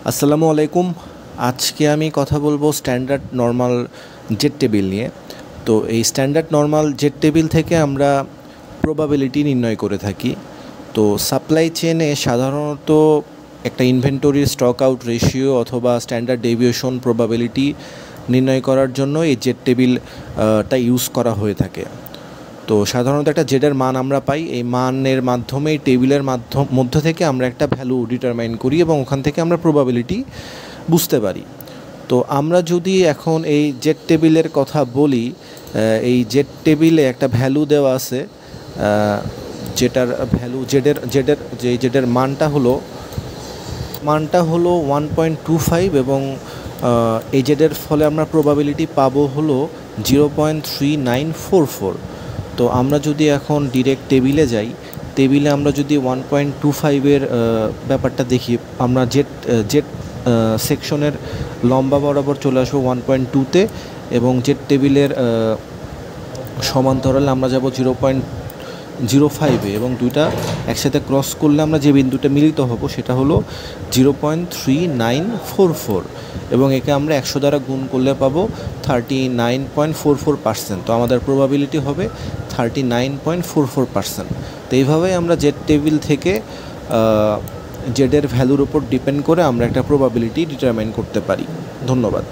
আসসালামু আলাইকুম। আজকে আমি কথা বলবো স্ট্যান্ডার্ড নরমাল জেট টেবিল নিয়ে। তো এই স্ট্যান্ডার্ড নরমাল জেট টেবিল থেকে আমরা প্রবাবিলিটি নির্ণয় করে থাকি। তো সাপ্লাই চেনে সাধারণত একটা ইনভেন্টরির স্টক আউট রেশিও অথবা স্ট্যান্ডার্ড ডেভিয়েশন প্রবাবিলিটি নির্ণয় করার জন্য এই জেট টেবিলটা ইউজ করা হয়ে থাকে। তো সাধারণত একটা জেডের মান আমরা পাই, এই মানের মাধ্যমে এই টেবিলের মধ্য থেকে আমরা একটা ভ্যালু ডিটারমাইন করি এবং ওখান থেকে আমরা প্রবাবিলিটি বুঝতে পারি। তো আমরা যদি এখন এই জেড টেবিলের কথা বলি, এই জেড টেবিলে একটা ভ্যালু দেওয়া আছে, যেটার ভ্যালু জেডের মানটা হলো 1.25 এবং এই জেডের ফলে আমরা প্রবাবিলিটি পাবো হলো 0.3944। তো আমরা যদি এখন ডিরেক্ট টেবিলে যাই, টেবিলে আমরা যদি 1.25-এর ব্যাপারটা দেখি, আমরা জেড সেকশনের লম্বা বরাবর চলে আসবো 1.2-তে এবং জেড টেবিলের সমান্তরালে আমরা যাব 0.05-এ এবং দুইটা একসাথে ক্রস করলে আমরা যে বিন্দুটা মিলিত হব সেটা হলো 0.3944 এবং একে আমরা 100 দ্বারা গুণ করলে পাবো 39.44%। তো আমাদের প্রবাবিলিটি হবে 39.44%। তো এইভাবেই আমরা জেড টেবিল থেকে জেডের ভ্যালুর উপর ডিপেন্ড করে আমরা একটা প্রবাবিলিটি ডিটারমাইন করতে পারি। ধন্যবাদ।